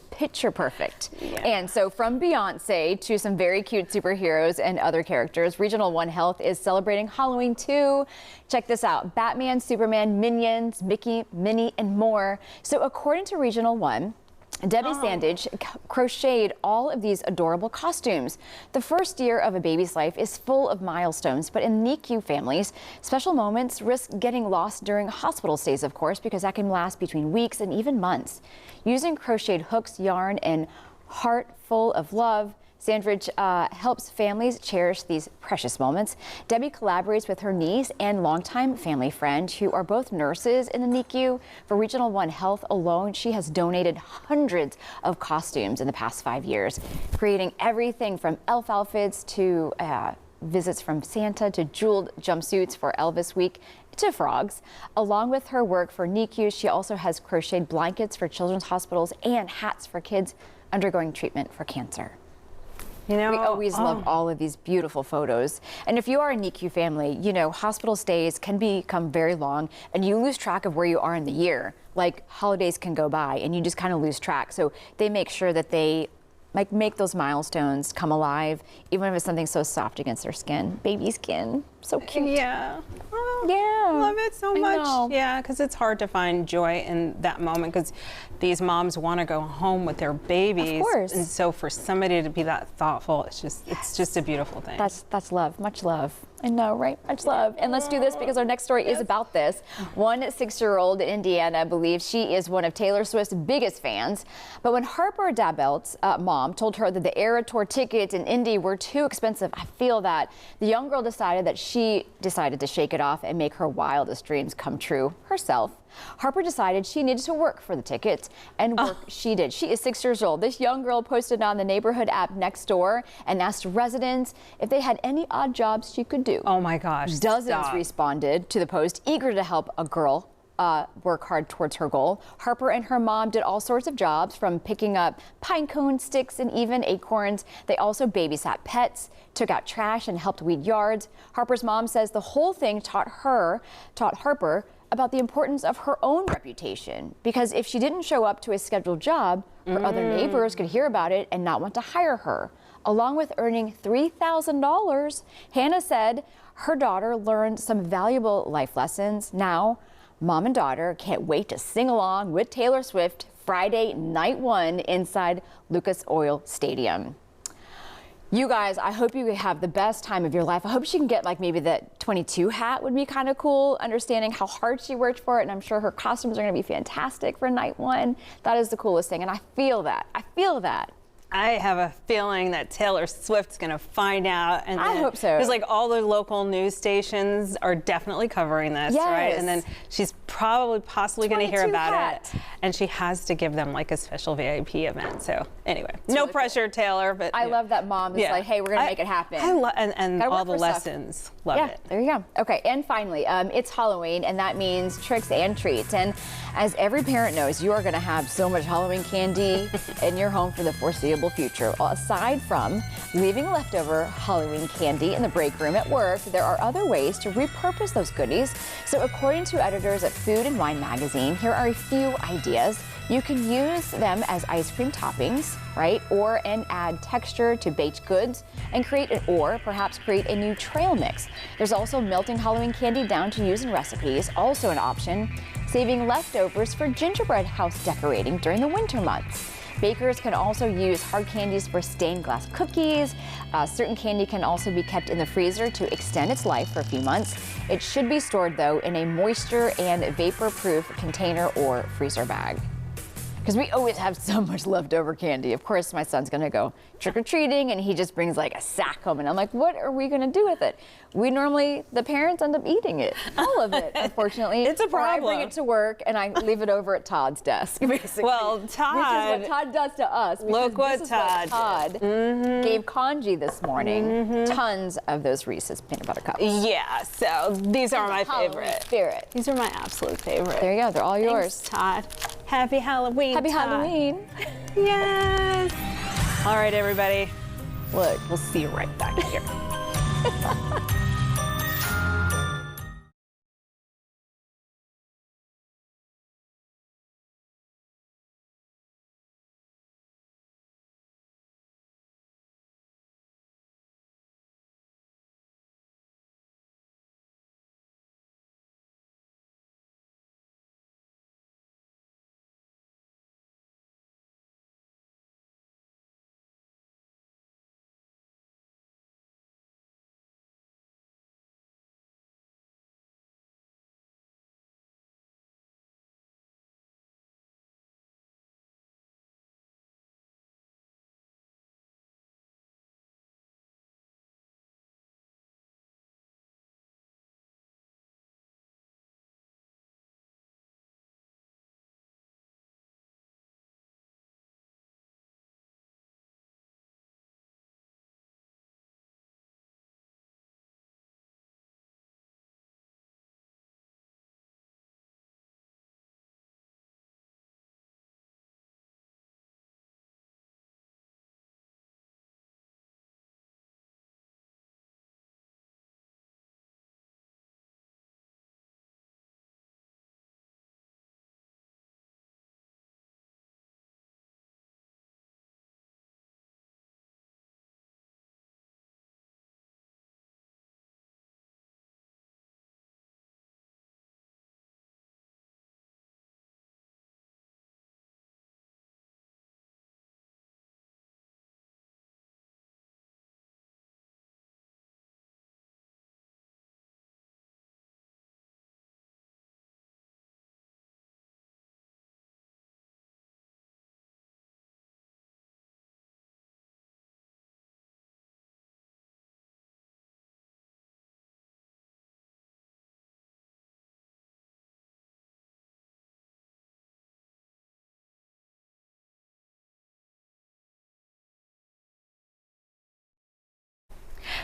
Speaker 12: perfect. Yeah. And so from Beyonce to some very cute superheroes and other characters, Regional One Health is celebrating Halloween 2. Check this out: Batman, Superman, Minions, Mickey, Minnie, and more. So according to Regional One, Debbie Sandage crocheted all of these adorable costumes. The first year of a baby's life is full of milestones, but in NICU families, special moments risk getting lost during hospital stays, of course, because that can last between weeks and even months. Using crocheted hooks, yarn, and heart full of love, Sandridge helps families cherish these precious moments. Debbie collaborates with her niece and longtime family friend, who are both nurses in the NICU. For Regional One Health alone, she has donated hundreds of costumes in the past 5 years, creating everything from elf outfits to visits from Santa to jeweled jumpsuits for Elvis Week to frogs. Along with her work for NICU, she also has crocheted blankets for children's hospitals and hats for kids undergoing treatment for cancer. You know, we always love all of these beautiful photos. And if you are a NICU family, you know, hospital stays can become very long and you lose track of where you are in the year. Like holidays can go by and you just kind of lose track. So they make sure that they like make those milestones come alive, even if it's something so soft against their skin. Baby skin, so cute.
Speaker 2: Yeah. Oh,
Speaker 12: yeah.
Speaker 2: I love it so much. Yeah, because it's hard to find joy in that moment because these moms want to go home with their babies. Of course. And so for somebody to be that thoughtful, it's just a beautiful thing.
Speaker 12: That's love, much love. I know, right? Much love. And let's do this because our next story is about this. One 6-year-old in Indiana believes she is one of Taylor Swift's biggest fans. But when Harper Dabelt's mom told her that the Era Tour tickets in Indy were too expensive, I feel that the young girl decided to shake it off and make her wildest dreams come true herself. Harper decided she needed to work for the tickets, and work she did. She is 6 years old. This young girl posted on the neighborhood app Nextdoor and asked residents if they had any odd jobs she could do.
Speaker 2: Oh my gosh.
Speaker 12: Dozens responded to the post, eager to help a girl work hard towards her goal. Harper and her mom did all sorts of jobs, from picking up pine cone sticks and even acorns. They also babysat pets, took out trash, and helped weed yards. Harper's mom says the whole thing taught Harper about the importance of her own reputation, because if she didn't show up to a scheduled job, her other neighbors could hear about it and not want to hire her. Along with earning $3,000, Hannah said her daughter learned some valuable life lessons. Now, mom and daughter can't wait to sing along with Taylor Swift Friday night 1 inside Lucas Oil Stadium. You guys, I hope you have the best time of your life. I hope she can get like maybe the 22 hat would be kind of cool, understanding how hard she worked for it. And I'm sure her costumes are going to be fantastic for night 1. That is the coolest thing. And I feel that.
Speaker 2: I have a feeling that Taylor Swift's going to find out. And
Speaker 12: I hope so.
Speaker 2: Because like all the local news stations are definitely covering this, right? And then she's possibly going to hear about it. And she has to give them like a special VIP event. So anyway, no pressure, Taylor. But
Speaker 12: I love that mom is like, hey, we're going to make it happen.
Speaker 2: And all the lessons. Love it.
Speaker 12: There you go. Okay, and finally, it's Halloween, and that means tricks and treats. And as every parent knows, you are going to have so much Halloween candy in your home for the foreseeable future. Well, aside from leaving leftover Halloween candy in the break room at work, there are other ways to repurpose those goodies. So according to editors at Food and Wine magazine, here are a few ideas. You can use them as ice cream toppings, right? And add texture to baked goods and perhaps create a new trail mix. There's also melting Halloween candy down to use in recipes, also an option. Saving leftovers for gingerbread house decorating during the winter months. Bakers can also use hard candies for stained glass cookies. Certain candy can also be kept in the freezer to extend its life for a few months. It should be stored, though, in a moisture and vapor-proof container or freezer bag. Because we always have so much leftover candy. Of course, my son's gonna go trick-or-treating and he just brings like a sack home and I'm like, what are we gonna do with it? The parents end up eating it, all of it, unfortunately.
Speaker 2: It's a problem.
Speaker 12: Or I bring it to work and I leave it over at Todd's desk, basically.
Speaker 2: Well, Todd.
Speaker 12: Which is what Todd does to us.
Speaker 2: Look what Todd
Speaker 12: gave Kanji this morning. Tons of those Reese's peanut butter cups.
Speaker 2: Yeah, so these are my favorite.
Speaker 12: Spirit.
Speaker 2: These are my absolute favorite.
Speaker 12: There you go, they're all yours.
Speaker 2: Todd. Happy Halloween,
Speaker 12: Happy
Speaker 2: Todd.
Speaker 12: Halloween.
Speaker 2: Yes. All right, everybody. Look, we'll see you right back here.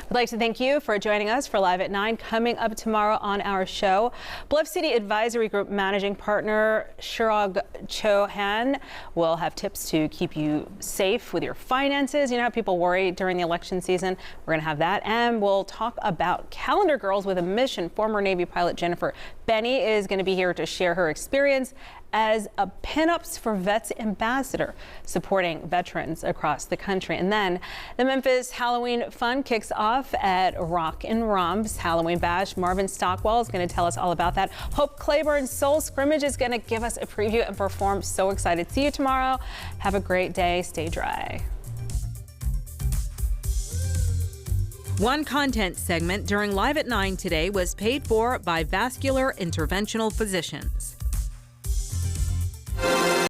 Speaker 2: I'd like to thank you for joining us for Live at 9. Coming up tomorrow on our show, Bluff City Advisory Group Managing Partner Shirag Chauhan will have tips to keep you safe with your finances. You know how people worry during the election season? We're going to have that. And we'll talk about Calendar Girls with a Mission. Former Navy pilot Jennifer Benny is going to be here to share her experience as a Pinups for Vets ambassador, supporting veterans across the country. And then the Memphis Halloween fun kicks off at Rock and Romp's Halloween Bash. Marvin Stockwell is going to tell us all about that. Hope Claiborne's Soul Scrimmage is going to give us a preview and perform. So excited. See you tomorrow. Have a great day. Stay dry.
Speaker 13: One content segment during Live at 9 today was paid for by Vascular Interventional Physicians.